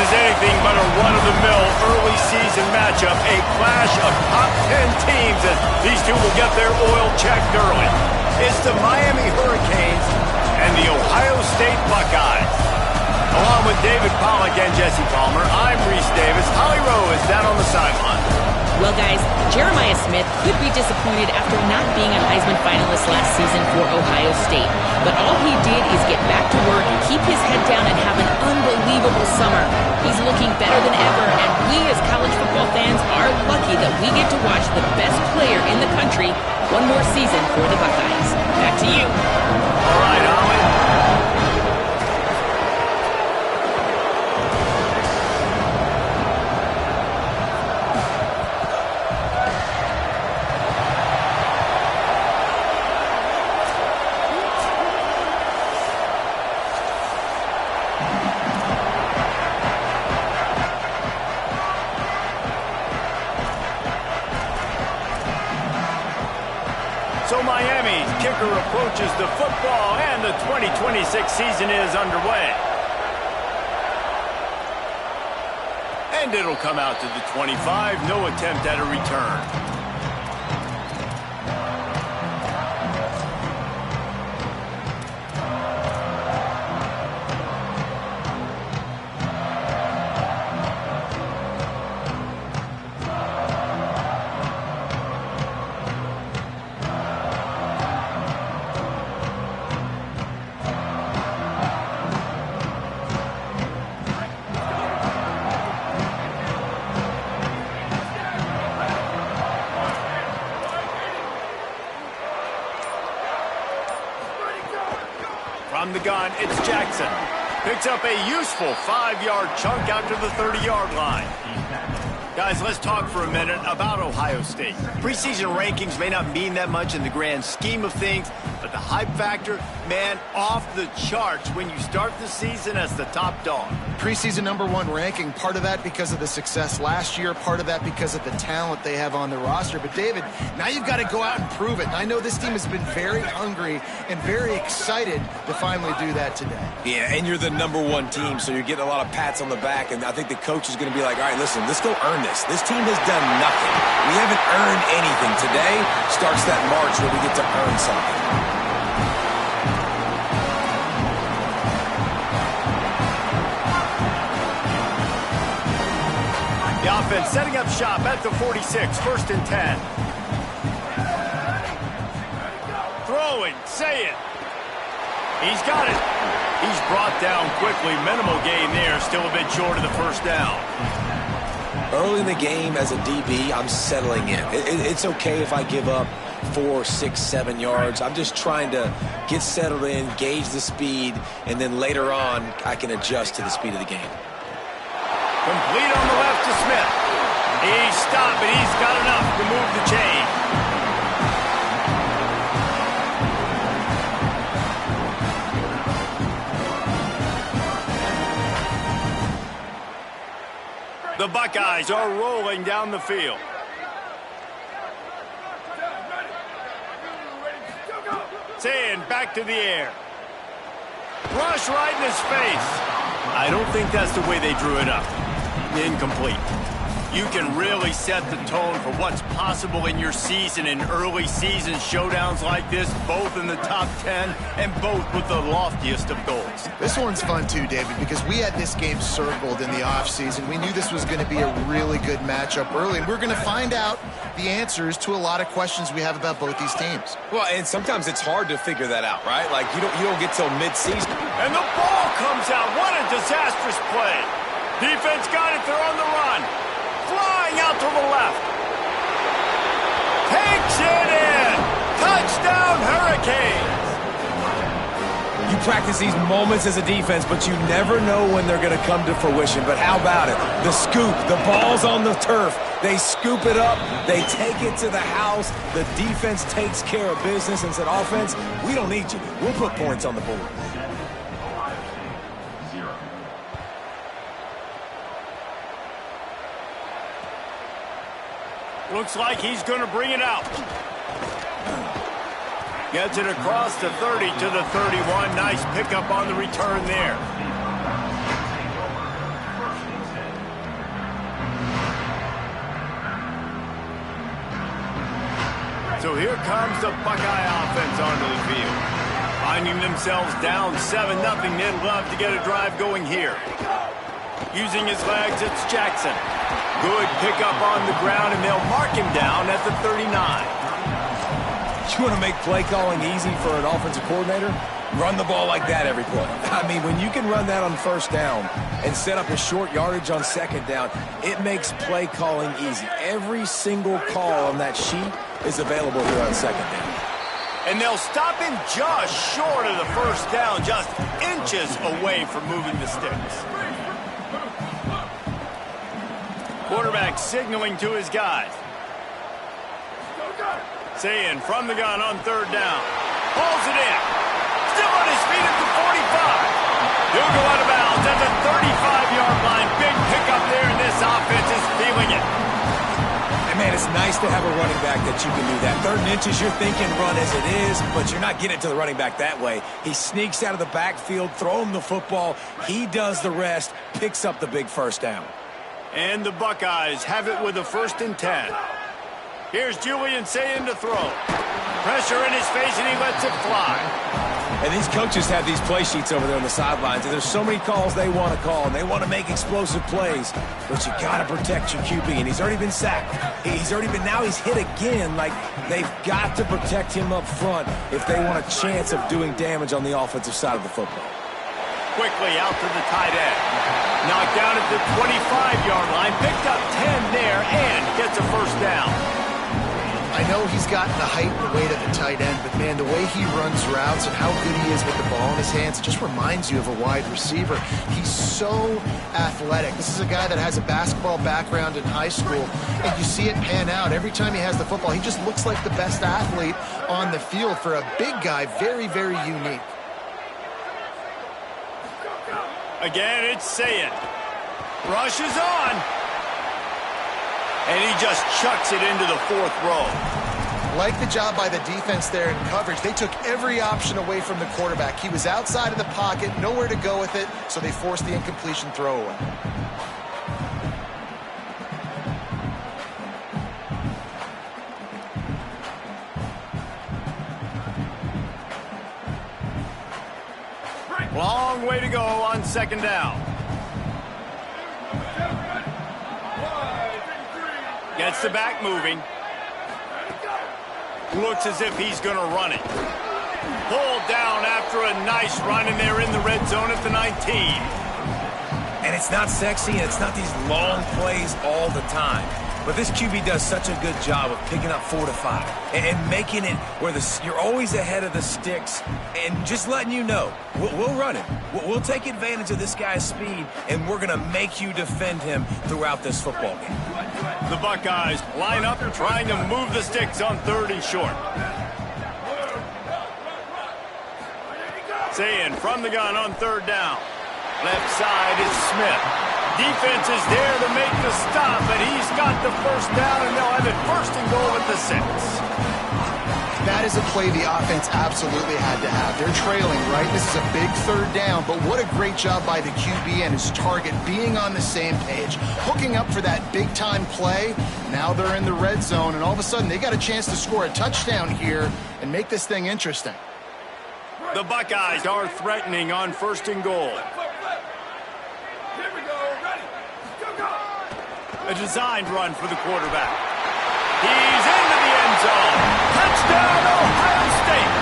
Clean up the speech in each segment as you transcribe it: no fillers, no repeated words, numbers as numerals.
is anything but a run-of-the-mill early season matchup, a clash of top 10 teams, and these two will get their oil checked early. It's the Miami Hurricanes and the Ohio State Buckeyes. Along with David Pollack and Jesse Palmer, I'm Reese Davis. Holly Rowe is down on the sideline. Well, guys, Jeremiah Smith could be disappointed after not being a Heisman finalist last season for Ohio State. But all he did is get back to work, keep his head down, and have an unbelievable summer. He's looking better than ever, and we as college football fans are lucky that we get to watch the best player in the country one more season for the Buckeyes. Back to you. All right, Holly. So Miami's kicker approaches the football, and the 2026 season is underway. And it'll come out to the 25, no attempt at a return. From the gun, it's Jackson. Picks up a useful 5-yard chunk out to the 30-yard line. Guys, let's talk for a minute about Ohio State. Preseason rankings may not mean that much in the grand scheme of things, but the hype factor, man, off the charts when you start the season as the top dog. Preseason #1 ranking, part of that because of the success last year, part of that because of the talent they have on the roster. But David, now you've got to go out and prove it. And I know this team has been very hungry and very excited to finally do that today. Yeah, and you're the #1 team, so you're getting a lot of pats on the back, and I think the coach is going to be like, all right, listen, let's go earn this. This team has done nothing. We haven't earned anything. Today starts that march where we get to earn something. The offense setting up shop at the 46, 1st and 10. Throwing, say it. He's got it. He's brought down quickly. Minimal gain there, still a bit short of the first down. Early in the game as a DB, I'm settling in. It's okay if I give up 4, 6, 7 yards. I'm just trying to get settled in, gauge the speed, and then later on, I can adjust to the speed of the game. Complete on the left to Smith. He's stopped, but he's got enough to move the chain. The Buckeyes are rolling down the field. Sand back to the air. Rush right in his face. I don't think that's the way they drew it up. Incomplete. You can really set the tone for what's possible in your season in early season showdowns like this, both in the top 10 and both with the loftiest of goals. This one's fun too, David, because we had this game circled in the offseason. We knew this was going to be a really good matchup early, and we're going to find out the answers to a lot of questions we have about both these teams. Well, and sometimes it's hard to figure that out, right? Like, you don't get till mid-season. And the ball comes out. What a disastrous play. Defense got it. They're on the run. Flying out to the left. Takes it in. Touchdown, Hurricanes. You practice these moments as a defense, but you never know when they're going to come to fruition. But how about it? The scoop, the ball's on the turf. They scoop it up. They take it to the house. The defense takes care of business and said, offense, we don't need you. We'll put points on the board. Looks like he's going to bring it out. Gets it across the 30 to the 31. Nice pickup on the return there. So here comes the Buckeye offense onto the field. Finding themselves down 7-0, they'd love to get a drive going here. Using his legs, it's Jackson. Good pickup on the ground, and they'll mark him down at the 39. You want to make play calling easy for an offensive coordinator? Run the ball like that every play. I mean, when you can run that on first down and set up a short yardage on second down, it makes play calling easy. Every single call on that sheet is available here on second down. And they'll stop him just short of the first down, just inches away from moving the sticks. Quarterback signaling to his guys. Sayin from the gun on third down. Pulls it in. Still on his feet at the 45. He'll go out of bounds at the 35-yard line. Big pickup there, and this offense is feeling it. And, man, it's nice to have a running back that you can do that. 3rd and inches, you're thinking run as it is, but you're not getting it to the running back that way. He sneaks out of the backfield, throw him the football. He does the rest, picks up the big first down. And the Buckeyes have it with a 1st and 10. Here's Julian Sayin to throw. Pressure in his face, and he lets it fly. And these coaches have these play sheets over there on the sidelines, and there's so many calls they want to call, and they want to make explosive plays, but you got to protect your QB, and he's already been sacked. Now he's hit again. Like, they've got to protect him up front if they want a chance of doing damage on the offensive side of the football. Quickly out to the tight end. Knocked down at the 25-yard line, picked up 10 there, and gets a first down. I know he's got the height and weight of the tight end, but, man, the way he runs routes and how good he is with the ball in his hands, it just reminds you of a wide receiver. He's so athletic. This is a guy that has a basketball background in high school, and you see it pan out. Every time he has the football, he just looks like the best athlete on the field. For a big guy, very, very unique. Again, it's Sayin. Rushes on. And he just chucks it into the 4th row. Like the job by the defense there in coverage. They took every option away from the quarterback. He was outside of the pocket, nowhere to go with it, so they forced the incompletion throwaway. Long way to go on 2nd down. Gets the back moving. Looks as if he's going to run it. Pulled down after a nice run, and they're in the red zone at the 19. And it's not sexy, and it's not these long plays all the time. But this QB does such a good job of picking up 4 to 5 and making it where you're always ahead of the sticks and just letting you know, we'll run it. We'll take advantage of this guy's speed, and we're going to make you defend him throughout this football game. The Buckeyes line up trying to move the sticks on 3rd and short. Sayin from the gun on 3rd down. Left side is Smith. Defense is there to make the stop, but he's got the first down, and they'll have it 1st and goal at the 6. That is a play the offense absolutely had to have. They're trailing, right? This is a big 3rd down, but what a great job by the QB and his target being on the same page, hooking up for that big-time play. Now they're in the red zone, and all of a sudden they got a chance to score a touchdown here and make this thing interesting. The Buckeyes are threatening on 1st and goal. A designed run for the quarterback. He's into the end zone. Touchdown, Ohio State.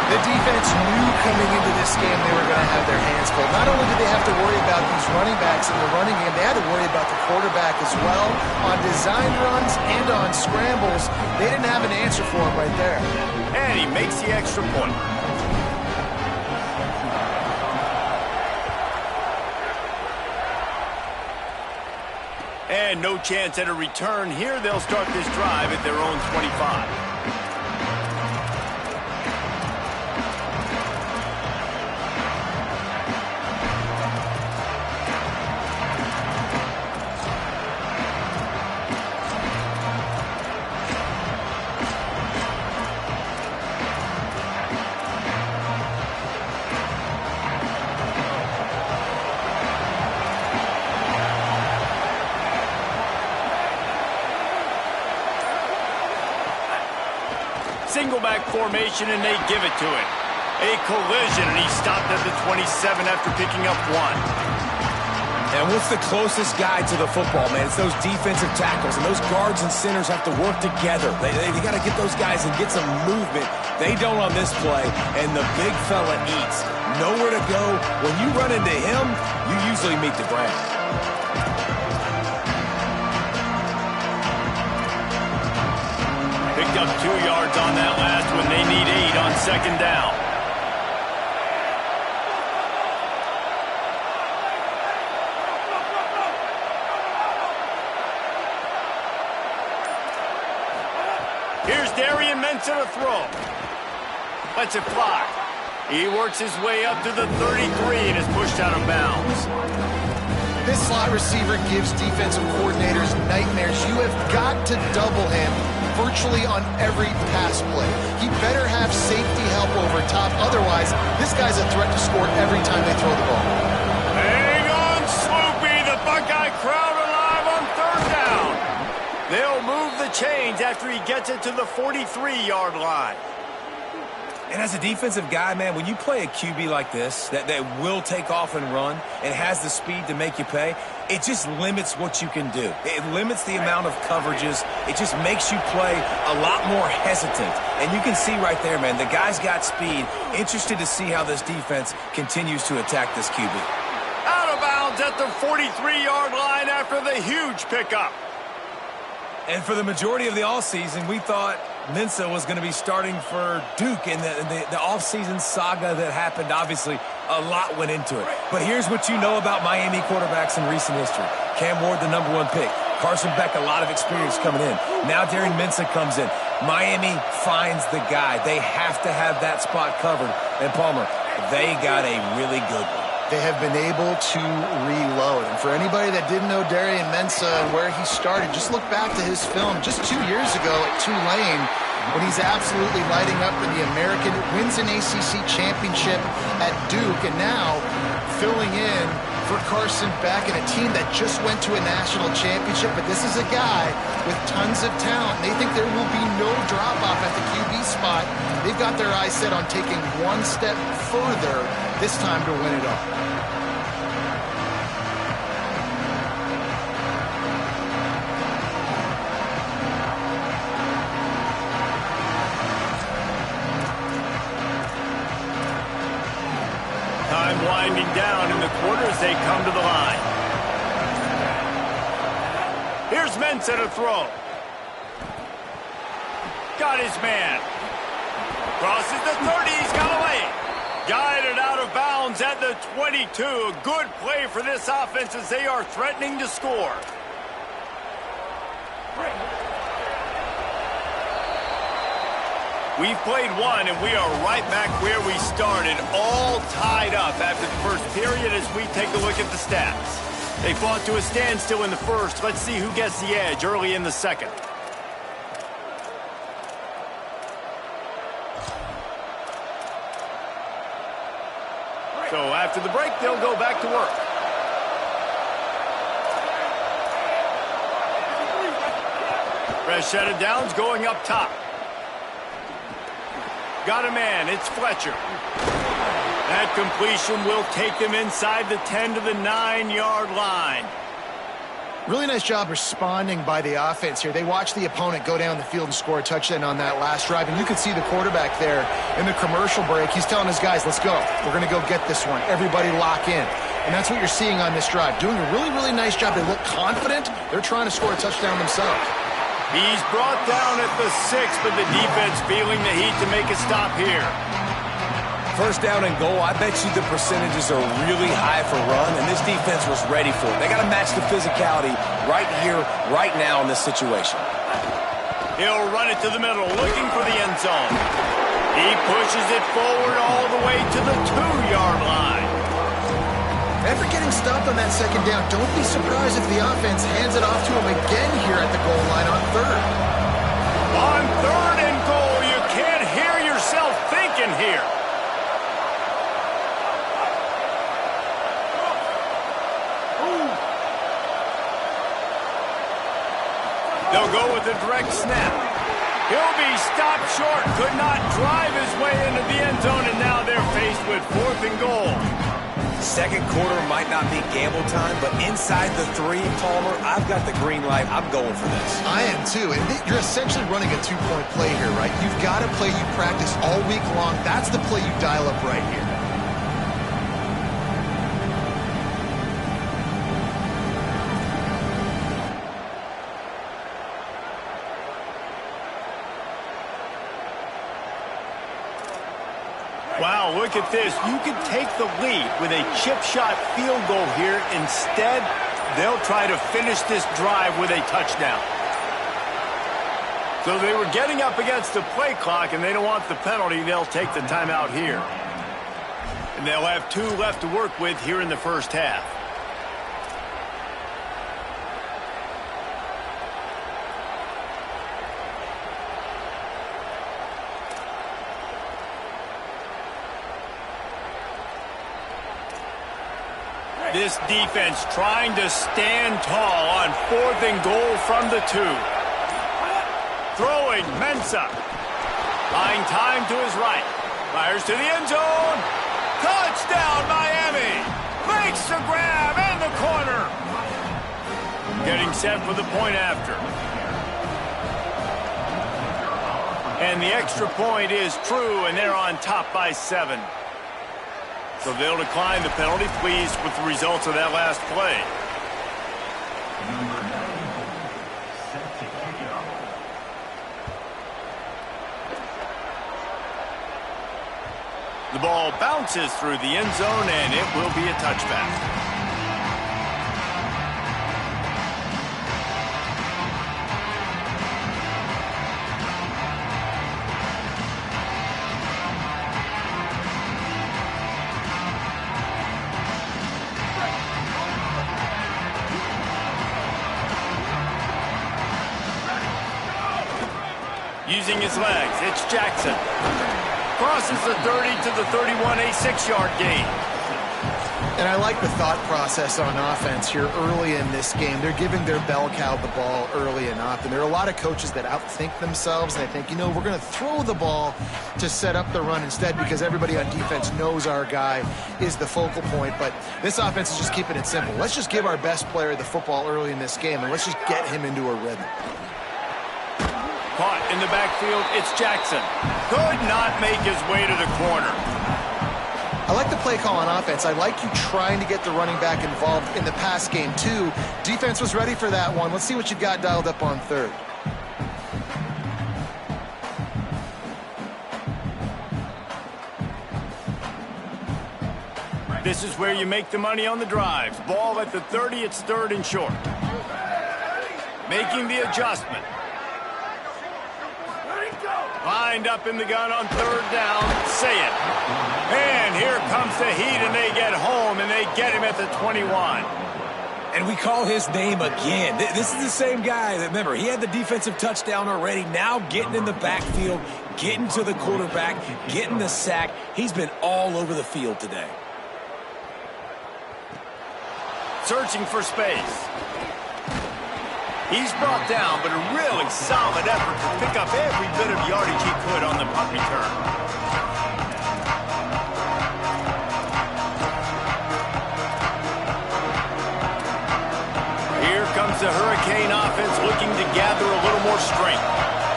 The defense knew coming into this game they were going to have their hands full. Not only did they have to worry about these running backs in the running game, they had to worry about the quarterback as well. On designed runs and on scrambles, they didn't have an answer for him right there. And he makes the extra point. And no chance at a return here. They'll start this drive at their own 25. Single back formation, and they give it to it. A collision, and he stopped at the 27 after picking up 1. And what's the closest guy to the football, man? It's those defensive tackles, and those guards and centers have to work together. They got to get those guys and get some movement. They don't on this play, and the big fella eats. Nowhere to go. When you run into him, you usually meet the ground. Picked up 2 yards on that last one. They need 8 on second down. Here's Darian Mensah to throw. Lets it fly. He works his way up to the 33 and is pushed out of bounds. This slot receiver gives defensive coordinators nightmares. You have got to double him virtually on every pass play. He better have safety help over top. Otherwise, this guy's a threat to score every time they throw the ball. Hang on, Sloopy. The Buckeye crowd alive on third down. They'll move the chains after he gets it to the 43-yard line. And as a defensive guy, man, when you play a QB like this that will take off and run and has the speed to make you pay, it just limits what you can do. It limits the amount of coverages. It just makes you play a lot more hesitant. And you can see right there, man, the guy's got speed. Interested to see how this defense continues to attack this QB. Out of bounds at the 43-yard line after the huge pickup. And for the majority of the offseason, we thought Mensah was going to be starting for Duke in the offseason saga that happened. Obviously, a lot went into it. But here's what you know about Miami quarterbacks in recent history. Cam Ward, the #1 pick. Carson Beck, a lot of experience coming in. Now Darian Mensah comes in. Miami finds the guy. They have to have that spot covered. And Palmer, they got a really good one. They have been able to reload. And for anybody that didn't know Darian Mensah and where he started, just look back to his film just 2 years ago at Tulane when he's absolutely lighting up in the American, wins an ACC championship at Duke, and now filling in for Carson Beck and a team that just went to a national championship. But this is a guy with tons of talent. They think there will be no drop-off at the QB spot. They've got their eyes set on taking one step further this time to win it all. Time winding down in the quarters. They come to the line. Here's Mensah to throw. Got his man. Crosses the 30. He's got away. Guided out of bounds at the 22. A good play for this offense as they are threatening to score. We've played one, and we are right back where we started, all tied up after the first period as we take a look at the stats. They fought to a standstill in the first. Let's see who gets the edge early in the second. So after the break, they'll go back to work. Fresh set of downs going up top. Got a man. It's Fletcher. That completion will take them inside the 10 to the 9-yard line. Really nice job responding by the offense here. They watched the opponent go down the field and score a touchdown on that last drive. And you could see the quarterback there in the commercial break. He's telling his guys, let's go. We're going to go get this one. Everybody lock in. And that's what you're seeing on this drive. Doing a really, really nice job. They look confident. They're trying to score a touchdown themselves. He's brought down at the 6, but the defense feeling the heat to make a stop here. First down and goal, I bet you the percentages are really high for run, and this defense was ready for it. They got to match the physicality right here, right now in this situation. He'll run it to the middle, looking for the end zone. He pushes it forward all the way to the 2-yard line. After getting stopped on that second down, don't be surprised if the offense hands it off to him again here at the goal line on third. On third and goal, you can't hear yourself thinking here. They'll go with a direct snap. He'll be stopped short. could not drive his way into the end zone, and now they're faced with 4th and goal. Second quarter might not be gamble time, but inside the 3, Palmer, I've got the green light. I'm going for this. I am too. And you're essentially running a 2-point play here, right? You've got a play you practice all week long. That's the play you dial up right here. Wow, look at this. You could take the lead with a chip shot field goal here. Instead, they'll try to finish this drive with a touchdown. So they were getting up against the play clock, and they don't want the penalty. They'll take the timeout here. And they'll have 2 left to work with here in the first half. This defense trying to stand tall on 4th and goal from the 2. Throwing Mensah. Buying time to his right. Fires to the end zone. Touchdown, Miami. Makes the grab in the corner. Getting set for the point after. And the extra point is true, and they're on top by 7. So they'll decline the penalty, pleased with the results of that last play. The ball bounces through the end zone, and it will be a touchback. Using his legs, it's Jackson. Crosses the 30 to the 31, a 6-yard gain. And I like the thought process on offense here early in this game. They're giving their bell cow the ball early enough. And there are a lot of coaches that outthink themselves. And they think, you know, we're going to throw the ball to set up the run instead because everybody on defense knows our guy is the focal point. But this offense is just keeping it simple. Let's just give our best player the football early in this game, and let's just get him into a rhythm. Caught in the backfield, it's Jackson. Could not make his way to the corner. I like the play call on offense. I like you trying to get the running back involved in the pass game, too. Defense was ready for that one. Let's see what you've got dialed up on 3rd. This is where you make the money on the drives. Ball at the 30, it's 3rd and short. Making the adjustment. Lined up in the gun on 3rd down. Say it. And here comes the heat, and they get home, and they get him at the 21. And we call his name again. This is the same guy that, remember, he had the defensive touchdown already. Now getting in the backfield, getting to the quarterback, getting the sack. He's been all over the field today. Searching for space. He's brought down, but a really solid effort to pick up every bit of yardage he could on the punt return. Here comes the Hurricane offense looking to gather a little more strength.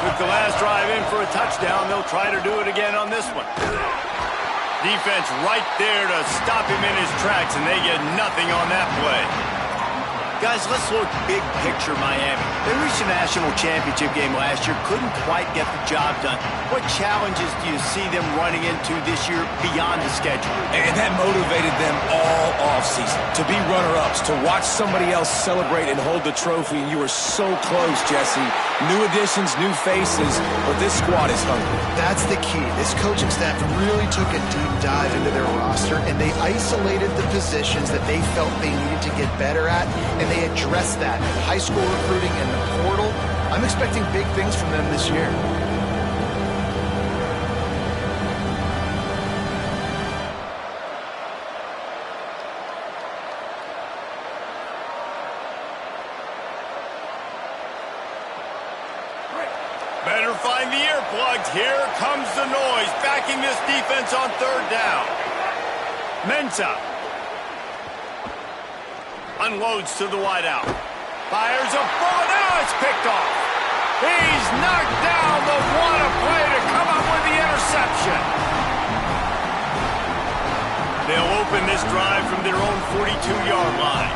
With the last drive in for a touchdown, they'll try to do it again on this one. Defense right there to stop him in his tracks, and they get nothing on that play. Guys, let's look big picture Miami. They reached the national championship game last year, couldn't quite get the job done. What challenges do you see them running into this year beyond the schedule? And that motivated them all offseason to be runner-ups, to watch somebody else celebrate and hold the trophy. And you were so close, Jesse. New additions, new faces, but this squad is hungry. That's the key. This coaching staff really took a deep dive into their roster, and they isolated the positions that they felt they needed to get better at, and they addressed that in high school recruiting and the portal. I'm expecting big things from them this year. Better fight behind the earplugs. Here comes the noise, backing this defense on third down. Mensah unloads to the wideout. Fires a bullet. Now it's picked off. He's knocked down, but what a play to come up with the interception. They'll open this drive from their own 42-yard line.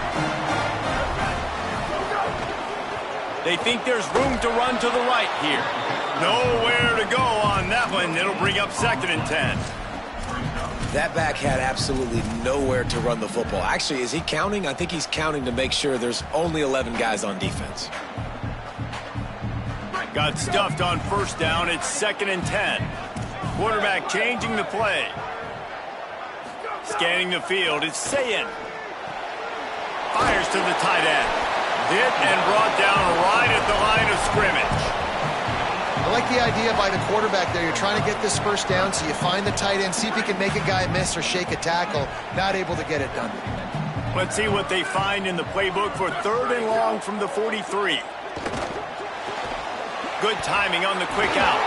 They think there's room to run to the right here. Nowhere to go on that one. It'll bring up 2nd and 10. That back had absolutely nowhere to run the football. Actually, is he counting? I think he's counting to make sure there's only 11 guys on defense. Got stuffed on first down. It's 2nd and 10. Quarterback changing the play. Scanning the field. It's Sayin. Fires to the tight end. Hit and brought down right at the line of scrimmage. I like the idea by the quarterback there. You're trying to get this first down, so you find the tight end, see if you can make a guy miss or shake a tackle. Not able to get it done. Let's see what they find in the playbook for 3rd and long from the 43. Good timing on the quick out.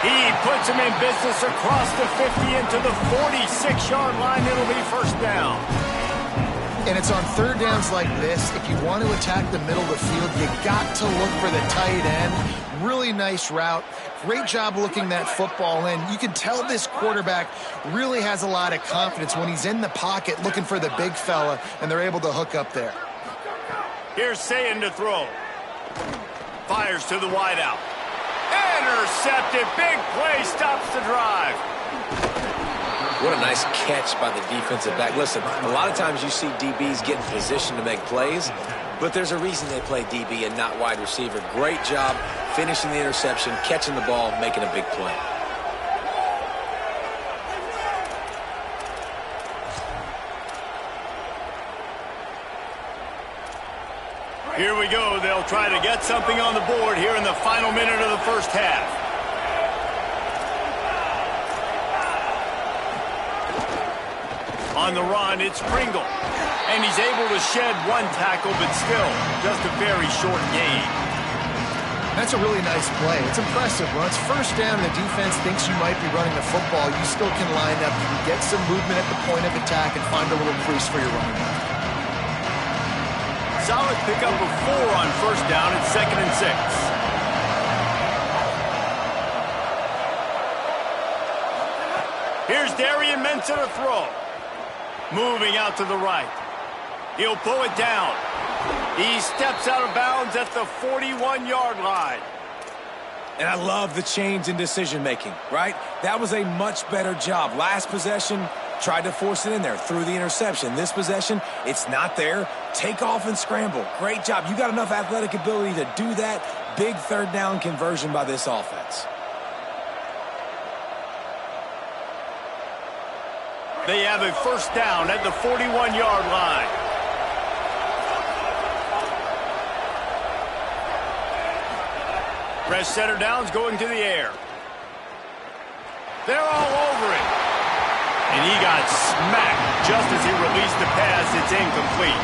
He puts him in business across the 50 into the 46-yard line. It'll be first down. And it's on third downs like this. If you want to attack the middle of the field, you got to look for the tight end. Really nice route. Great job looking that football in. You can tell this quarterback really has a lot of confidence when he's in the pocket looking for the big fella, and they're able to hook up there. Here's Sayin to throw. Fires to the wideout. Intercepted. Big play stops the drive. What a nice catch by the defensive back. Listen, a lot of times you see DBs get in position to make plays, but there's a reason they play DB and not wide receiver. Great job finishing the interception, catching the ball, making a big play. Here we go. They'll try to get something on the board here in the final minute of the first half. On the run, it's Pringle. And he's able to shed one tackle, but still just a very short gain. That's a really nice play. It's impressive. When it's first down and the defense thinks you might be running the football, you still can line up. You can get some movement at the point of attack and find a little crease for your running back. Solid pickup of 4 on first down. It's 2nd and 6. Here's Darian Mensah to throw. Moving out to the right. He'll pull it down. He steps out of bounds at the 41-yard line. And I love the change in decision-making, right? That was a much better job. Last possession, tried to force it in there, threw the interception. This possession, it's not there. Take off and scramble. Great job. You got enough athletic ability to do that. Big third down conversion by this offense. They have a first down at the 41-yard line. Press center downs going to the air. They're all over it. And he got smacked just as he released the pass. It's incomplete.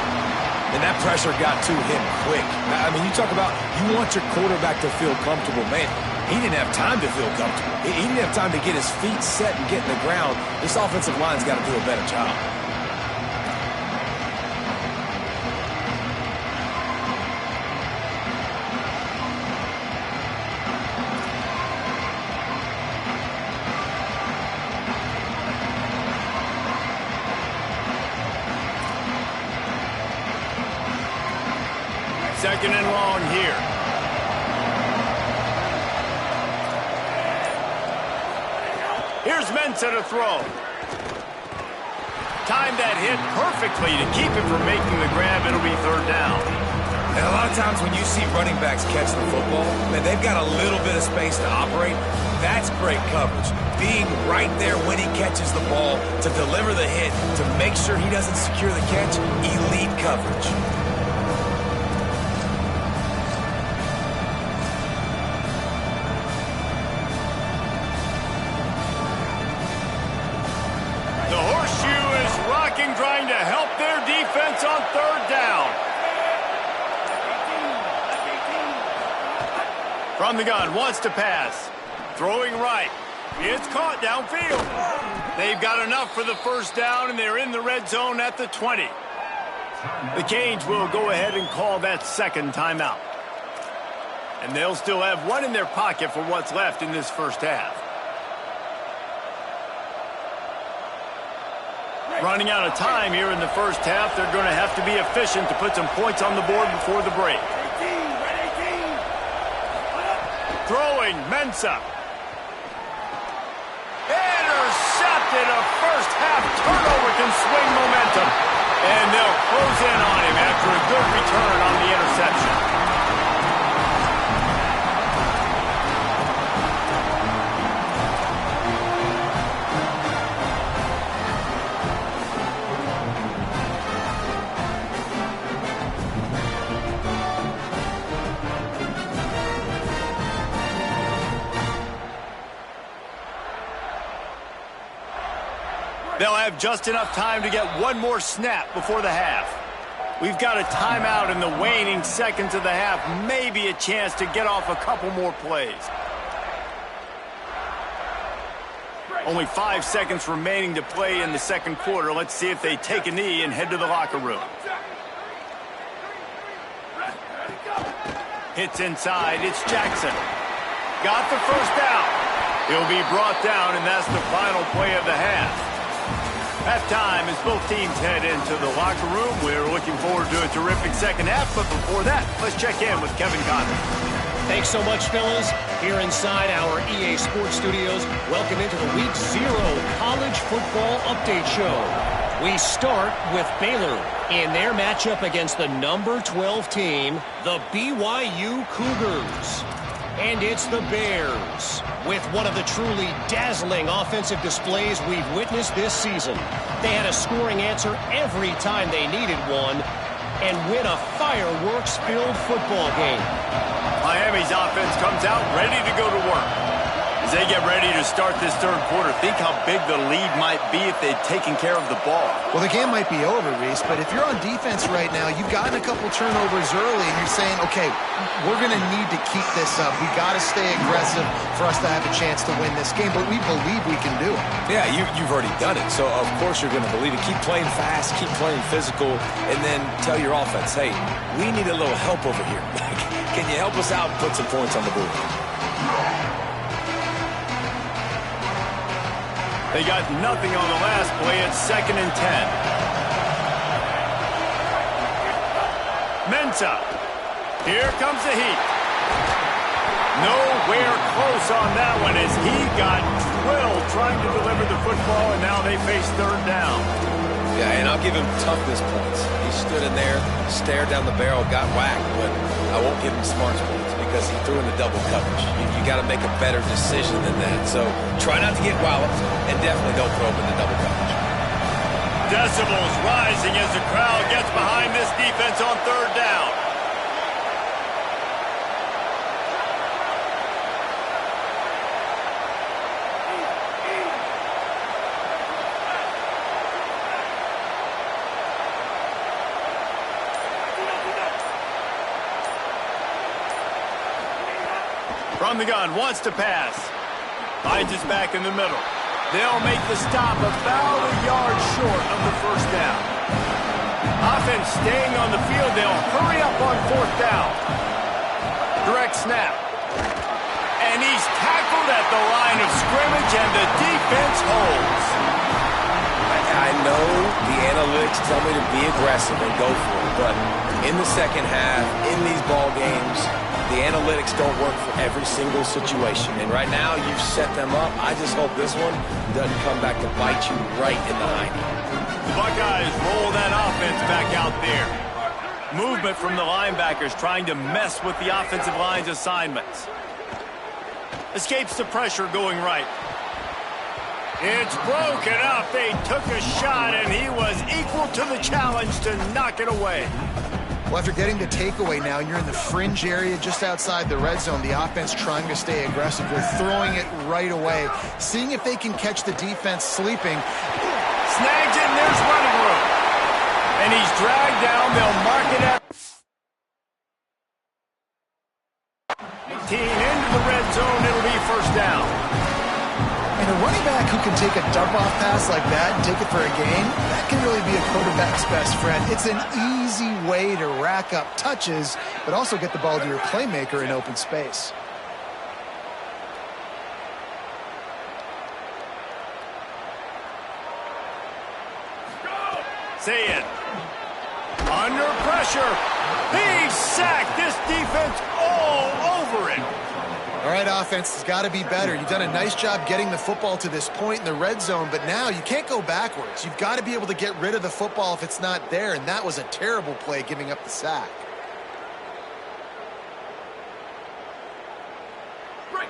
And that pressure got to him quick. I mean, you talk about you want your quarterback to feel comfortable. Man, he didn't have time to feel comfortable. He didn't have time to get his feet set and get in the ground. This offensive line's got to do a better job. Second and long here. Here's Mensah to throw. Timed that hit perfectly to keep him from making the grab. It'll be third down. And a lot of times when you see running backs catch the football, man, they've got a little bit of space to operate. That's great coverage. Being right there when he catches the ball to deliver the hit, to make sure he doesn't secure the catch, elite coverage. Trying to help their defense on third down. From the gun, wants to pass. Throwing right. It's caught downfield. They've got enough for the first down, and they're in the red zone at the 20. The Canes will go ahead and call that second timeout. And they'll still have one in their pocket for what's left in this first half. Running out of time here in the first half, they're going to have to be efficient to put some points on the board before the break. Throwing, Mensah. Intercepted. A first half turnover can swing momentum. And they'll close in on him after a good return on the interception. They'll have just enough time to get one more snap before the half. We've got a timeout in the waning seconds of the half. Maybe a chance to get off a couple more plays. Only 5 seconds remaining to play in the second quarter. Let's see if they take a knee and head to the locker room. Hits inside. It's Jackson. Got the first down. He'll be brought down, and that's the final play of the half. Halftime as both teams head into the locker room. We're looking forward to a terrific second half, but before that, let's check in with Kevin Conner. Thanks so much, fellas. Here inside our EA Sports Studios, welcome into the Week 0 College Football Update Show. We start with Baylor in their matchup against the number 12 team, the BYU Cougars. And it's the Bears, with one of the truly dazzling offensive displays we've witnessed this season. They had a scoring answer every time they needed one and win a fireworks-filled football game. Miami's offense comes out ready to go to work. As they get ready to start this third quarter, think how big the lead might be if they'd taken care of the ball. Well, the game might be over, Reese, but if you're on defense right now, you've gotten a couple turnovers early, and you're saying, okay, we're going to need to keep this up. We got to stay aggressive for us to have a chance to win this game, but we believe we can do it. Yeah, you've already done it, so of course you're going to believe it. Keep playing fast, keep playing physical, and then tell your offense, hey, we need a little help over here. Can you help us out and put some points on the board? They got nothing on the last play. It's 2nd and 10. Mensah. Here comes the heat. Nowhere close on that one as he got drilled trying to deliver the football, and now they face third down. Yeah, and I'll give him toughness points. He stood in there, stared down the barrel, got whacked, but I won't give him smarts points because he threw in the double coverage. You got to make a better decision than that. So try not to get walloped, and definitely don't throw up in the double coverage. Decibels rising as the crowd gets behind this defense on third down. From the gun, wants to pass. Finds his back in the middle. They'll make the stop about a yard short of the first down. Offense staying on the field. They'll hurry up on fourth down. Direct snap. And he's tackled at the line of scrimmage, and the defense holds. I know the analytics tell me to be aggressive and go for it, but in the second half, in these ball games, the analytics don't work for every single situation. And right now, you've set them up. I just hope this one doesn't come back to bite you right in the hiney. The Buckeyes roll that offense back out there. Movement from the linebackers trying to mess with the offensive line's assignments. Escapes the pressure going right. It's broken up. They took a shot, and he was equal to the challenge to knock it away. Well, after getting the takeaway now, and you're in the fringe area just outside the red zone, the offense trying to stay aggressive. They're throwing it right away, seeing if they can catch the defense sleeping. Snags it, and there's running room. And he's dragged down. They'll mark it at 18 into the red zone. It'll be first down. And a running back who can take a dump-off pass like that and take it for a gain, that can really be a quarterback's best friend. It's an easy way to rack up touches, but also get the ball to your playmaker in open space. Say it. Under pressure. He's sacked. This defense all over it. All right, offense has got to be better. You've done a nice job getting the football to this point in the red zone, but now you can't go backwards. You've got to be able to get rid of the football if it's not there, and that was a terrible play giving up the sack.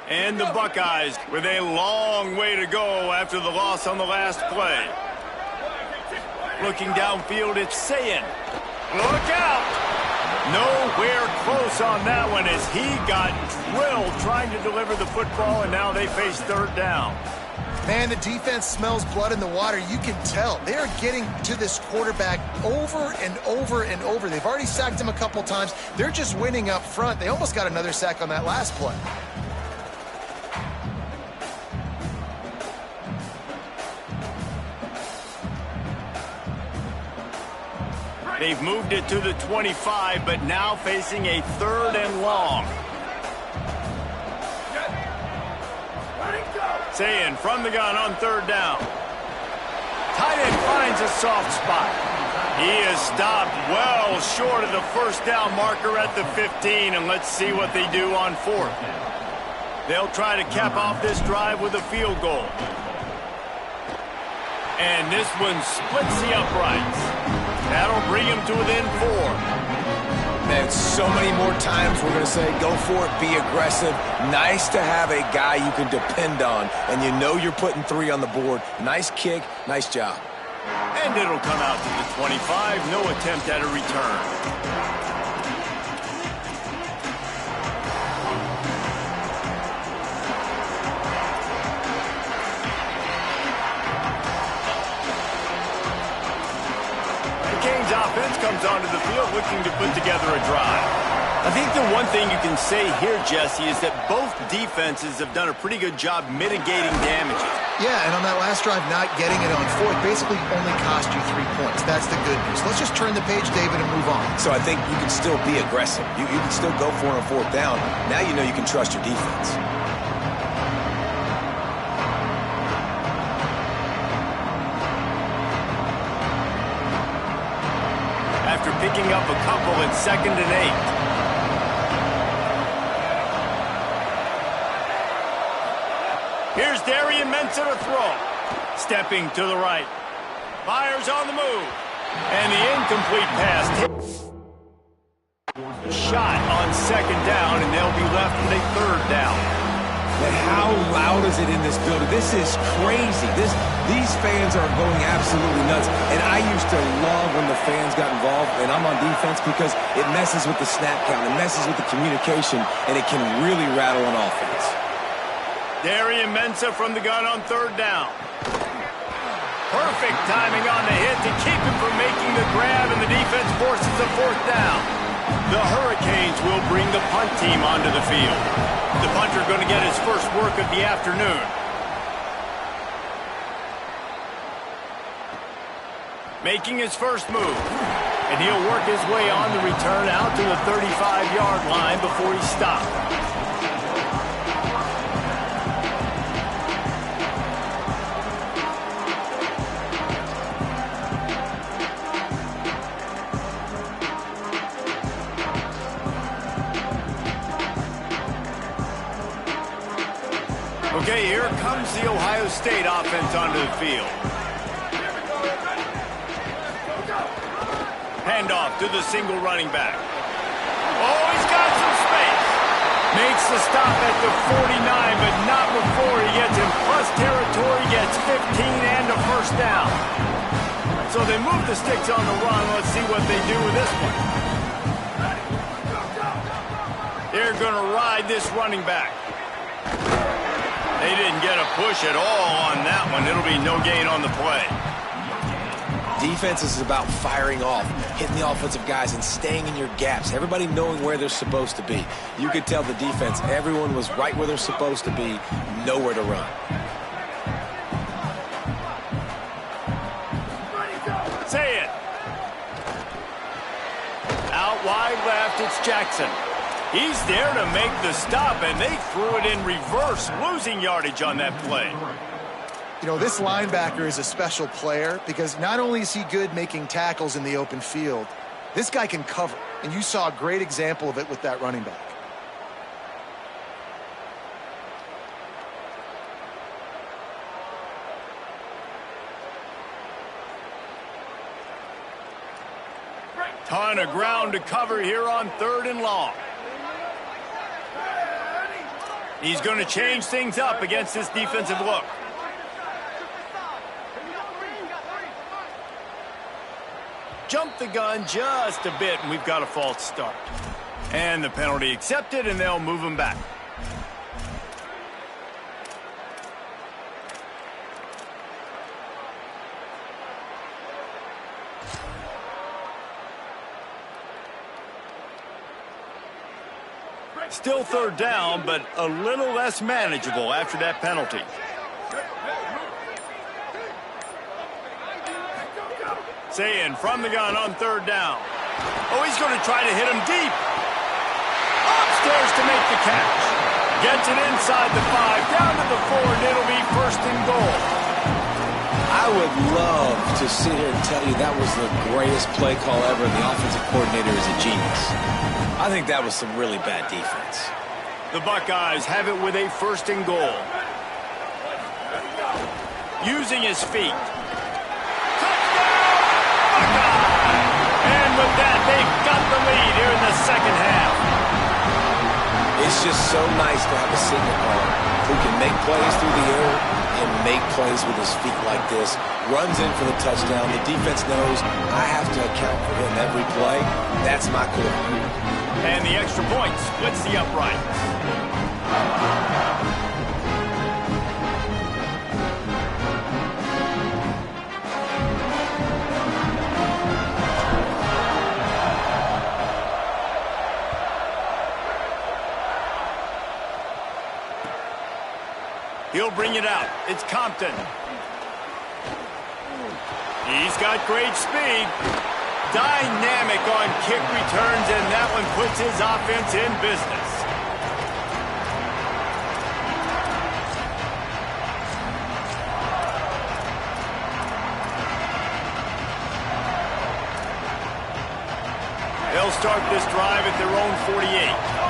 And the Buckeyes with a long way to go after the loss on the last play. Looking downfield, it's Sayin. Look out! Nowhere close on that one as he got drilled trying to deliver the football, and now they face third down. Man, the defense smells blood in the water. You can tell. They are getting to this quarterback over and over and over. They've already sacked him a couple times. They're just winning up front. They almost got another sack on that last play. They've moved it to the 25, but now facing a third and long. Sayin from the gun on third down. Tight end finds a soft spot. He is stopped well short of the first down marker at the 15, and let's see what they do on fourth. They'll try to cap off this drive with a field goal. And this one splits the uprights. That'll bring him to within 4. Man, so many more times we're going to say, go for it, be aggressive. Nice to have a guy you can depend on, and you know you're putting 3 on the board. Nice kick, nice job. And it'll come out to the 25, no attempt at a return. Offense comes onto the field looking to put together a drive. I think the one thing you can say here, Jesse, is that both defenses have done a pretty good job mitigating damages. Yeah, and on that last drive, not getting it on fourth basically only cost you 3 points. That's the good news. Let's just turn the page, David, and move on. So I think you can still be aggressive. You can still go for it on fourth down. Now you know you can trust your defense. After picking up a couple at 2nd and 8. Here's Darian Mensah to throw. Stepping to the right. Fires on the move. And the incomplete pass. Shot on 2nd down, and they'll be left with a 3rd down. And how loud is it in this building? This is crazy. These fans are going absolutely nuts. And I used to love when the fans got involved, and I'm on defense, because it messes with the snap count. It messes with the communication, and it can really rattle an offense. Darian Mensah from the gun on 3rd down. Perfect timing on the hit to keep him from making the grab, and the defense forces a 4th down. The Hurricanes will bring the punt team onto the field. The punter going to get his first work of the afternoon. Making his first move. And he'll work his way on the return out to the 35-yard line before he's stopped. Okay, here comes the Ohio State offense onto the field. Handoff to the single running back. Oh, he's got some space. Makes the stop at the 49, but not before he gets in plus territory, gets 15 and a first down. So they move the sticks on the run. Let's see what they do with this one. They're going to ride this running back. They didn't get a push at all on that one. It'll be no gain on the play. Defense is about firing off, hitting the offensive guys, and staying in your gaps. Everybody knowing where they're supposed to be. You could tell the defense, everyone was right where they're supposed to be, nowhere to run. Say it. Out wide left, it's Jackson. He's there to make the stop, and they threw it in reverse, losing yardage on that play. You know, this linebacker is a special player because not only is he good making tackles in the open field, this guy can cover, and you saw a great example of it with that running back. Ton of ground to cover here on 3rd and long. He's going to change things up against this defensive look. Jump the gun just a bit, and we've got a false start. And the penalty accepted, and they'll move him back. Still 3rd down, but a little less manageable after that penalty. Saying from the gun on 3rd down. Oh, he's going to try to hit him deep. Upstairs to make the catch. Gets it inside the 5, down to the 4, and it'll be 1st and goal. I would love to sit here and tell you that was the greatest play call ever, and the offensive coordinator is a genius. I think that was some really bad defense. The Buckeyes have it with a 1st and goal. Using his feet. Touchdown, Buckeyes! And with that, they've got the lead here in the 2nd half. It's just so nice to have a signal caller who can make plays through the air and make plays with his feet like this. Runs in for the touchdown. The defense knows I have to account for him every play. That's my quarterback. And the extra point splits the uprights. He'll bring it out. It's Compton. He's got great speed. Dynamic on kick returns, and that one puts his offense in business. They'll start this drive at their own 48.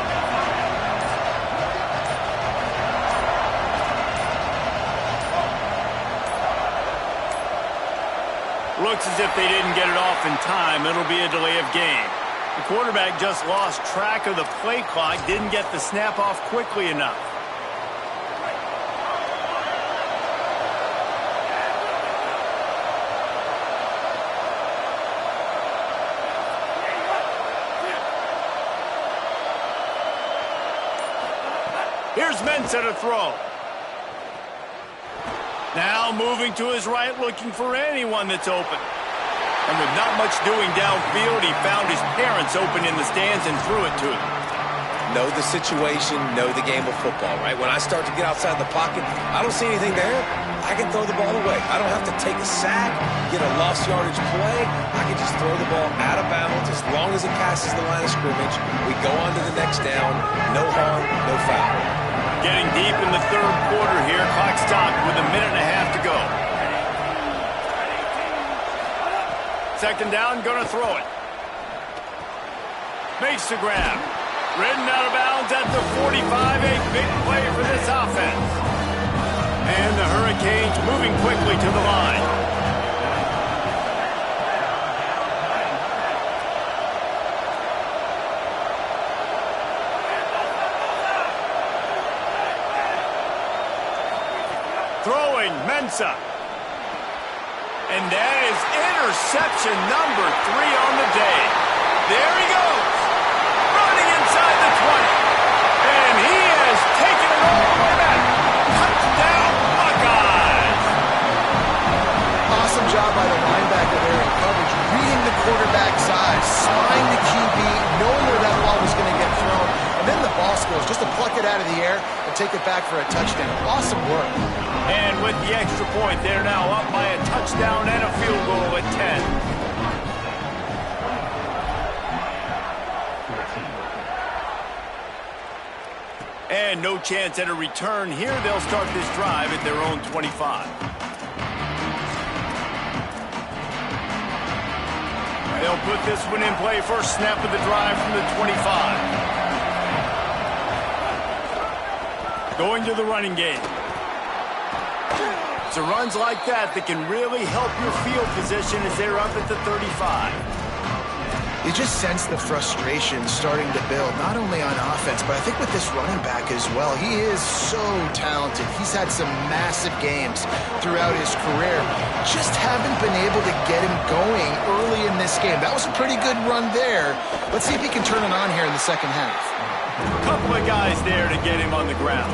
Looks as if they didn't get it off in time. It'll be a delay of game. The quarterback just lost track of the play clock, didn't get the snap off quickly enough. Here's Mensah to throw. Now moving to his right, looking for anyone that's open. And with not much doing downfield, he found his parents open in the stands and threw it to them. Know the situation, know the game of football, right? When I start to get outside the pocket, I don't see anything there. I can throw the ball away. I don't have to take a sack, get a lost yardage play. I can just throw the ball out of bounds as long as it passes the line of scrimmage. We go on to the next down. No harm, no foul. Getting deep in the 3rd quarter here. Clock stopped with a minute and a half to go. 2nd down, gonna throw it. Makes the grab. Ridden out of bounds at the 45. A big play for this offense. And the Hurricanes moving quickly to the line. Throwing, Mensah. And that is interception number 3 on the day. There he goes. Running inside the 20. And he has taken it all the way back. Touchdown, Buckeyes. Awesome job by the linebacker there in coverage, reading the quarterback's eyes, spying the QB, knowing where that ball was going to get thrown, and then the ball skills just to pluck it out of the air and take it back for a touchdown. Awesome work. And with the extra point, they're now up by a touchdown and a field goal at 10. And no chance at a return here. They'll start this drive at their own 25. They'll put this one in play. First snap of the drive from the 25. Going to the running game. So runs like that can really help your field position as they're up at the 35. You just sense the frustration starting to build, not only on offense, but I think with this running back as well. He is so talented. He's had some massive games throughout his career. Just haven't been able to get him going early in this game. That was a pretty good run there. Let's see if he can turn it on here in the second half. A couple of guys there to get him on the ground.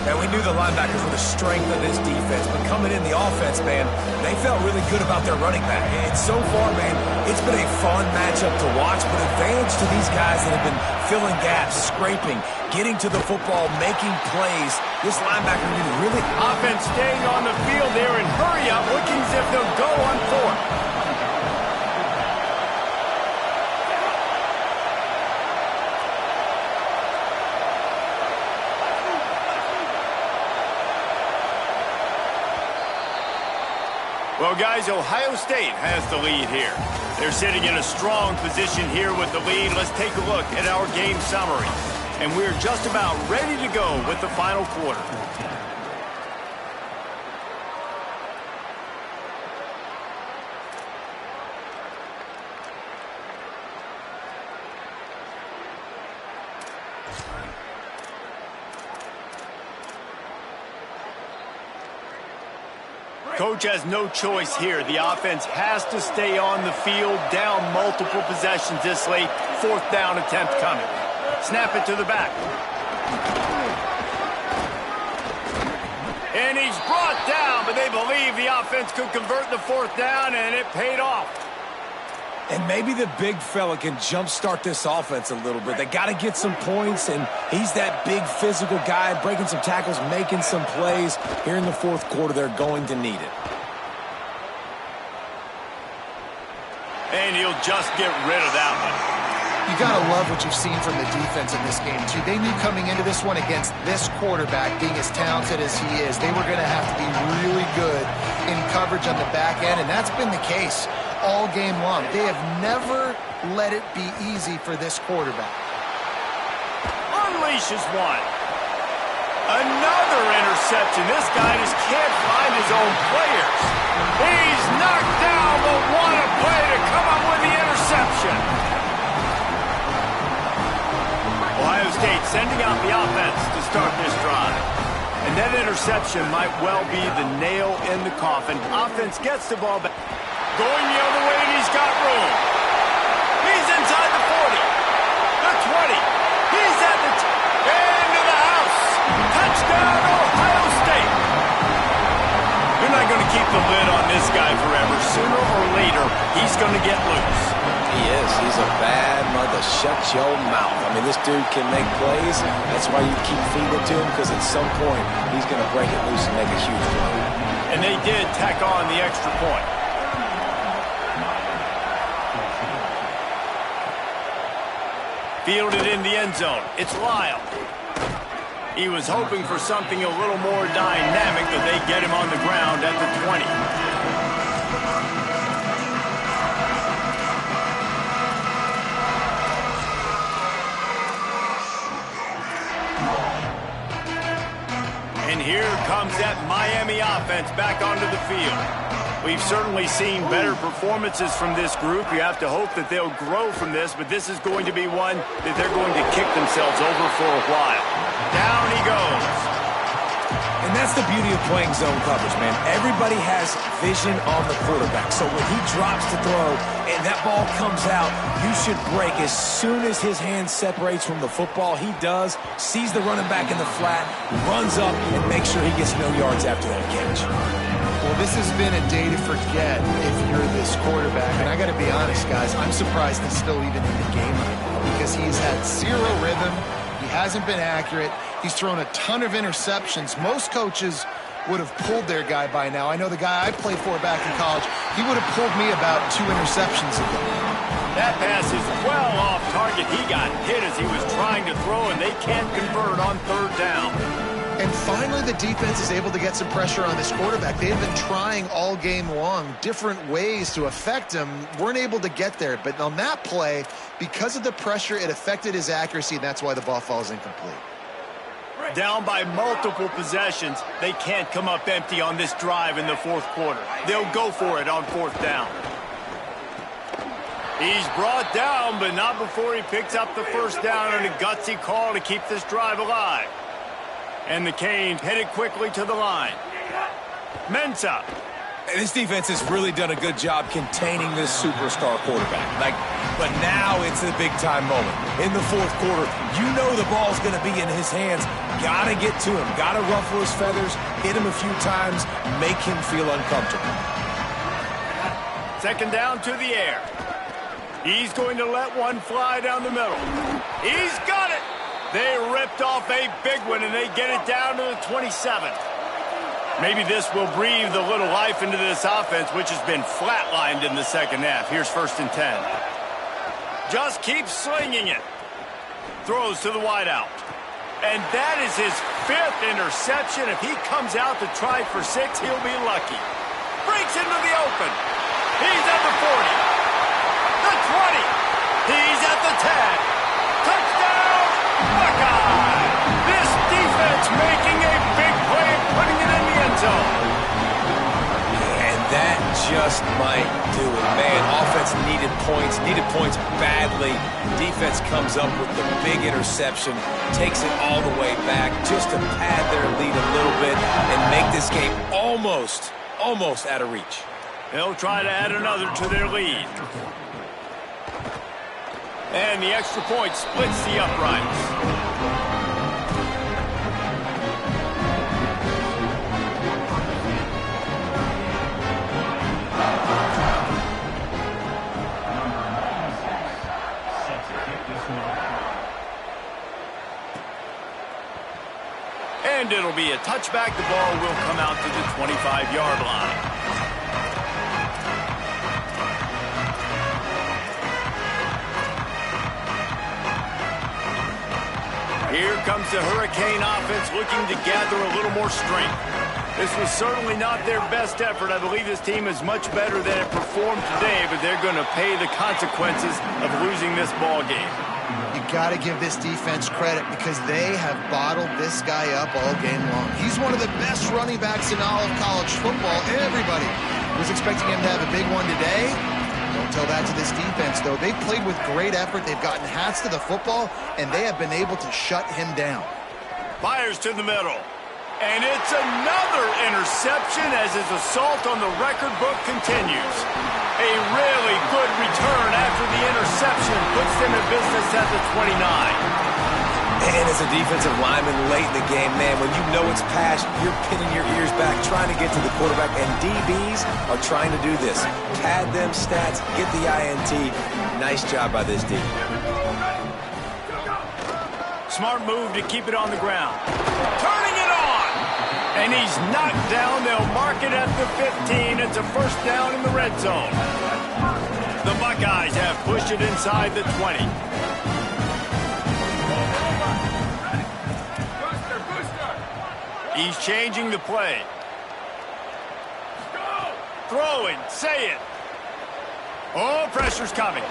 And we knew the linebackers were the strength of this defense, but coming in the offense, man, they felt really good about their running back. And so far, man, it's been a fun matchup to watch, but advantage to these guys that have been filling gaps, scraping, getting to the football, making plays. This linebacker did really... Offense staying on the field there and hurry up, looking as if they'll go on fourth. Well, guys, Ohio State has the lead here. They're sitting in a strong position here with the lead. Let's take a look at our game summary. And we're just about ready to go with the final quarter. Coach has no choice here. The offense has to stay on the field, down multiple possessions this late. Fourth down attempt coming. Snap it to the back. And he's brought down, but they believe the offense could convert the fourth down, and it paid off. And maybe the big fella can jumpstart this offense a little bit. They got to get some points, and he's that big physical guy, breaking some tackles, making some plays. Here in the fourth quarter, they're going to need it. And he'll just get rid of that one. You got to love what you've seen from the defense in this game, too. They knew coming into this one against this quarterback, being as talented as he is, they were going to have to be really good in coverage on the back end, and that's been the case all game long. They have never let it be easy for this quarterback. Unleashes one. Another interception. This guy just can't find his own players. He's knocked down, but what a play to come up with the interception. Ohio State sending out the offense to start this drive. And that interception might well be the nail in the coffin. Offense gets the ball back. Going the other way, and he's got room. He's inside the 40. The 20. He's at the into the house. Touchdown, Ohio State. You're not going to keep the lid on this guy forever. Sooner or later, he's going to get loose. He is. He's a bad mother. Shut your mouth. I mean, this dude can make plays. That's why you keep feeding it to him, because at some point, he's going to break it loose and make a huge play. And they did tack on the extra point. Fielded in the end zone. It's Lyle. He was hoping for something a little more dynamic, but they get him on the ground at the 20. And here comes that Miami offense back onto the field. We've certainly seen better performances from this group. You have to hope that they'll grow from this, but this is going to be one that they're going to kick themselves over for a while. Down he goes. And that's the beauty of playing zone coverage, man. Everybody has vision on the quarterback. So when he drops to throw and that ball comes out, you should break. As soon as his hand separates from the football, he does, sees the running back in the flat, runs up, and makes sure he gets no yards after that catch. Well, this has been a day to forget if you're this quarterback. And I got to be honest, guys, I'm surprised he's still even in the game right now because he's had zero rhythm. He hasn't been accurate. He's thrown a ton of interceptions. Most coaches would have pulled their guy by now. I know the guy I played for back in college, he would have pulled me about 2 interceptions ago. That pass is well off target. He got hit as he was trying to throw, and they can't convert on 3rd down. And finally, the defense is able to get some pressure on this quarterback. They have been trying all game long different ways to affect him. Weren't able to get there. But on that play, because of the pressure, it affected his accuracy, and that's why the ball falls incomplete. Down by multiple possessions, they can't come up empty on this drive in the 4th quarter. They'll go for it on 4th down. He's brought down, but not before he picks up the 1st down on a gutsy call to keep this drive alive. And the Canes headed quickly to the line. Mensah. This defense has really done a good job containing this superstar quarterback. But now it's a big-time moment. In the 4th quarter, you know the ball's going to be in his hands. Got to get to him. Got to ruffle his feathers, hit him a few times, make him feel uncomfortable. 2nd down to the air. He's going to let one fly down the middle. He's got it. They ripped off a big one, and they get it down to the 27. Maybe this will breathe a little life into this offense, which has been flatlined in the 2nd half. Here's 1st and 10. Just keeps slinging it. Throws to the wideout. And that is his 5th interception. If he comes out to try for 6, he'll be lucky. Breaks into the open. He's at the 40. The 20. He's at the 10. Touchdown, Buckeye! This defense making a big play and putting it in the end zone. And that just might do it. Man, offense needed points badly. Defense comes up with the big interception, takes it all the way back just to pad their lead a little bit and make this game almost out of reach. They'll try to add another to their lead. And the extra point splits the uprights. And it'll be a touchback. The ball will come out to the 25-yard line. Here comes the Hurricane offense looking to gather a little more strength. This was certainly not their best effort. I believe this team is much better than it performed today, but they're going to pay the consequences of losing this ball game. You got to give this defense credit because they have bottled this guy up all game long. He's one of the best running backs in all of college football. Everybody was expecting him to have a big one today. Don't tell that to this defense, though. They played with great effort. They've gotten hats to the football, and they have been able to shut him down. Fires to the middle. And it's another interception as his assault on the record book continues. A really good return after the interception puts them in business at the 29. And as a defensive lineman late in the game, man, when you know it's past, you're pinning your ears back, trying to get to the quarterback, and DBs are trying to do this. Pad them stats, get the INT. Nice job by this D. Smart move to keep it on the ground. Turning it on! And he's knocked down. They'll mark it at the 15. It's a 1st down in the red zone. The Buckeyes have pushed it inside the 20. He's changing the play. Throwing, say it. Oh, pressure's coming.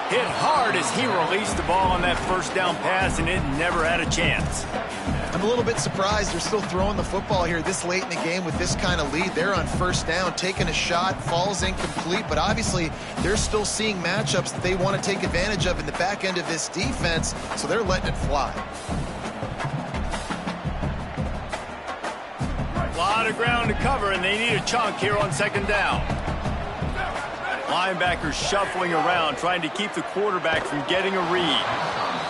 Hit hard as he released the ball on that 1st down pass, and it never had a chance. I'm a little bit surprised they're still throwing the football here this late in the game with this kind of lead. They're on 1st down, taking a shot, falls incomplete, but obviously they're still seeing matchups that they want to take advantage of in the back end of this defense, so they're letting it fly. A lot of ground to cover, and they need a chunk here on 2nd down. Linebackers shuffling around, trying to keep the quarterback from getting a read.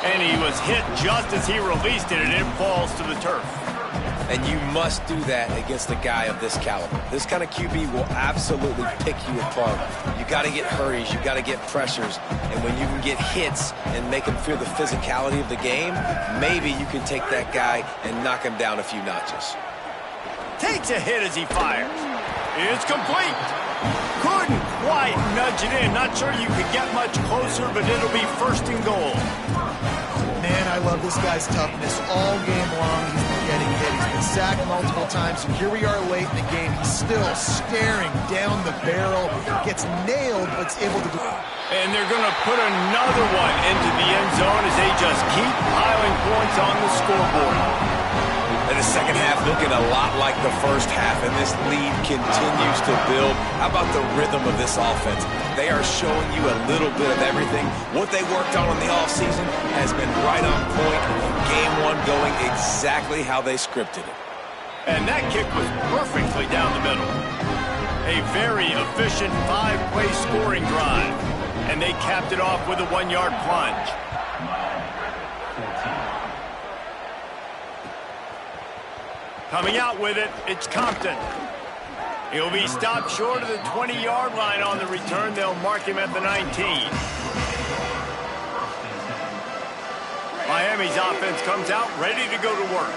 And he was hit just as he released it, and it falls to the turf. And you must do that against a guy of this caliber. This kind of QB will absolutely pick you apart. You got to get hurries, you got to get pressures, and when you can get hits and make him feel the physicality of the game, maybe you can take that guy and knock him down a few notches. Takes a hit as he fires. It's complete. Couldn't quite nudge it in. Not sure you could get much closer, but it'll be first and goal. Man, I love this guy's toughness. All game long, he's been getting hit. He's been sacked multiple times, and here we are late in the game. He's still staring down the barrel. Gets nailed, but is able to do it. And they're going to put another one into the end zone as they just keep piling points on the scoreboard. And the second half looking a lot like the first half, and this lead continues to build. How about the rhythm of this offense? They are showing you a little bit of everything. What they worked on in the offseason has been right on point. Game one going exactly how they scripted it. And that kick was perfectly down the middle. A very efficient 5-play scoring drive. And they capped it off with a 1-yard plunge. Coming out with it, it's Compton. He'll be stopped short of the 20-yard line on the return. They'll mark him at the 19. Miami's offense comes out ready to go to work.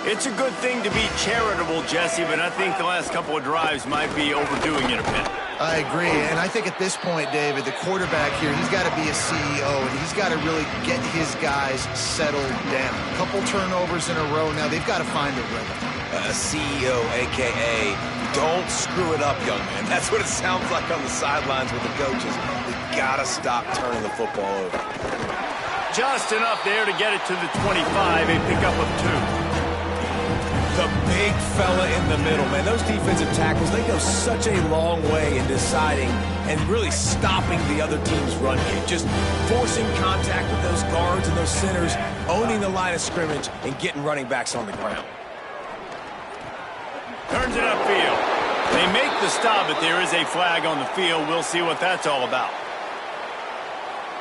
It's a good thing to be charitable, Jesse, but I think the last couple of drives might be overdoing it a bit. I agree, and I think at this point, David, the quarterback here, he's got to be a CEO, and he's got to really get his guys settled down. A couple turnovers in a row now. They've got to find a rhythm. CEO, a.k.a. don't screw it up, young man. That's what it sounds like on the sidelines with the coaches. We got to stop turning the football over. Just enough there to get it to the 25, a pickup of 2. The big fella in the middle, man. Those defensive tackles, they go such a long way in deciding and really stopping the other team's run game. Just forcing contact with those guards and those centers, owning the line of scrimmage, and getting running backs on the ground. Turns it upfield. They make the stop, but there is a flag on the field. We'll see what that's all about.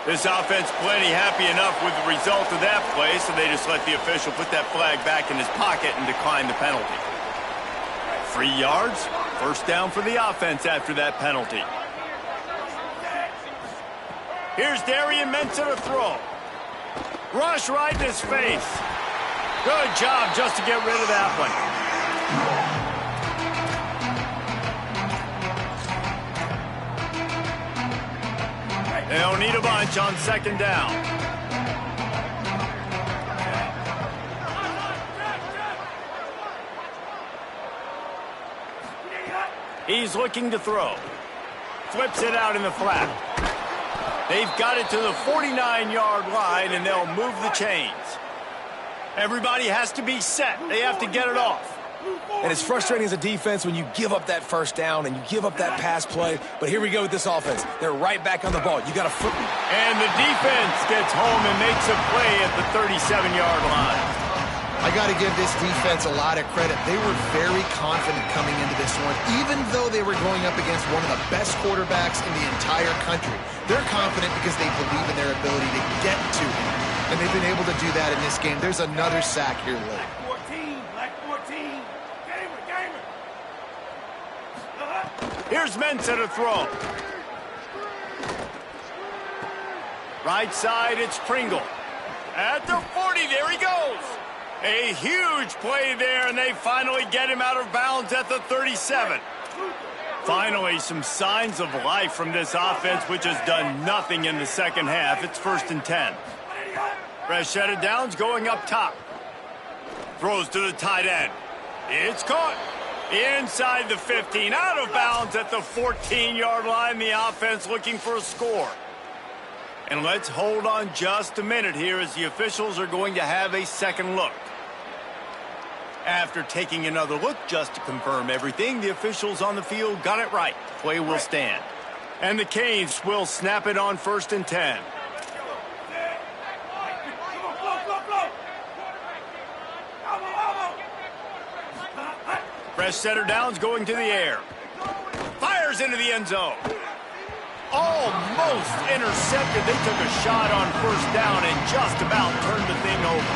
This offense plenty happy enough with the result of that play, so they just let the official put that flag back in his pocket and decline the penalty. 3 yards, first down for the offense after that penalty. Here's Darian Mensah to throw. Rush right in his face. Good job just to get rid of that one. They'll need a bunch on second down. He's looking to throw. Flips it out in the flat. They've got it to the 49-yard line, and they'll move the chains. Everybody has to be set. They have to get it off. And it's frustrating as a defense when you give up that first down and you give up that pass play. But here we go with this offense. They're right back on the ball. You got to flip. And the defense gets home and makes a play at the 37-yard line. I got to give this defense a lot of credit. They were very confident coming into this one, even though they were going up against one of the best quarterbacks in the entire country. They're confident because they believe in their ability to get to him. And they've been able to do that in this game. There's another sack here late. Here's Mensah to throw. Right side, it's Pringle. At the 40, there he goes. A huge play there, and they finally get him out of bounds at the 37. Finally, some signs of life from this offense, which has done nothing in the second half. It's 1st and 10. Rashad Downs going up top. Throws to the tight end. It's caught. Inside the 15, out of bounds at the 14-yard line. The offense looking for a score. And let's hold on just a minute here as the officials are going to have a second look. After taking another look just to confirm everything, the officials on the field got it right. Play will stand. And the Canes will snap it on 1st and 10. Fresh setter Downs going to the air. Fires into the end zone. Almost intercepted. They took a shot on 1st down and just about turned the thing over.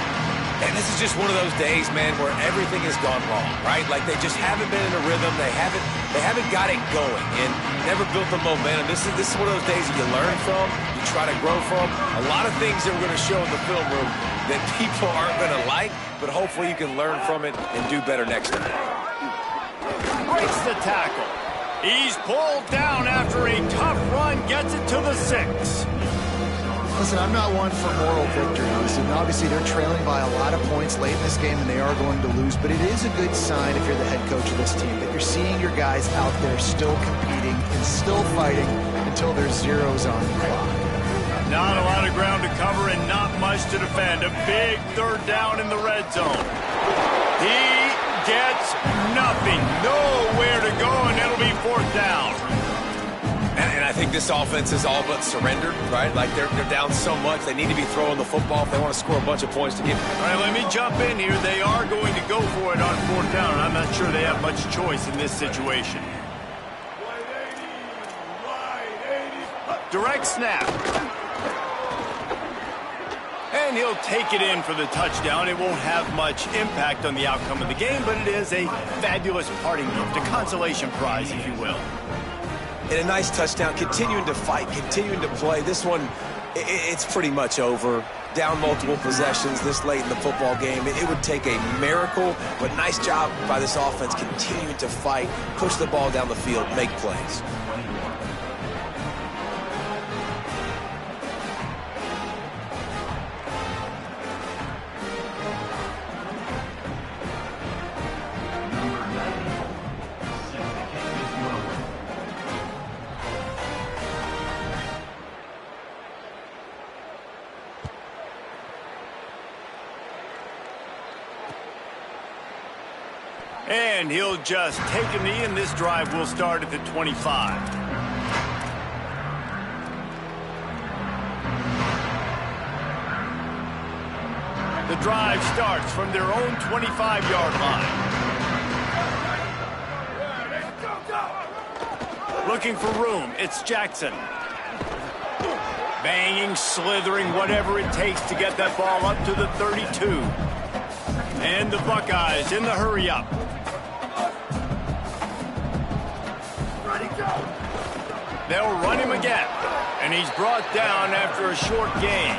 And this is just one of those days, man, where everything has gone wrong, right? Like they just haven't been in a rhythm. They haven't got it going and never built the momentum. This is one of those days that you learn from, you try to grow from. A lot of things that we're going to show in the film room that people aren't going to like, but hopefully you can learn from it and do better next time. Breaks the tackle. He's pulled down after a tough run, gets it to the 6. Listen, I'm not one for moral victories, and obviously they're trailing by a lot of points late in this game, and they are going to lose, but it is a good sign if you're the head coach of this team that you're seeing your guys out there still competing and still fighting until there's zeros on the clock. Not a lot of ground to cover and not much to defend. A big 3rd down in the red zone. He gets nothing. Nowhere to go, and it'll be 4th down. And I think this offense is all but surrendered, right? Like they're down so much, they need to be throwing the football if they want to score a bunch of points to get. All right, let me jump in here. They are going to go for it on 4th down, and I'm not sure they have much choice in this situation. Direct snap. And he'll take it in for the touchdown. It won't have much impact on the outcome of the game, but it is a fabulous parting gift, a consolation prize, if you will. And a nice touchdown, continuing to fight, continuing to play. This one, it's pretty much over. Down multiple possessions this late in the football game. It would take a miracle, but nice job by this offense continuing to fight, push the ball down the field, make plays. And he'll just take a knee, and this drive will start at the 25. The drive starts from their own 25-yard line. Looking for room, it's Jackson. Banging, slithering, whatever it takes to get that ball up to the 32. And the Buckeyes in the hurry-up. They'll run him again, and he's brought down after a short gain.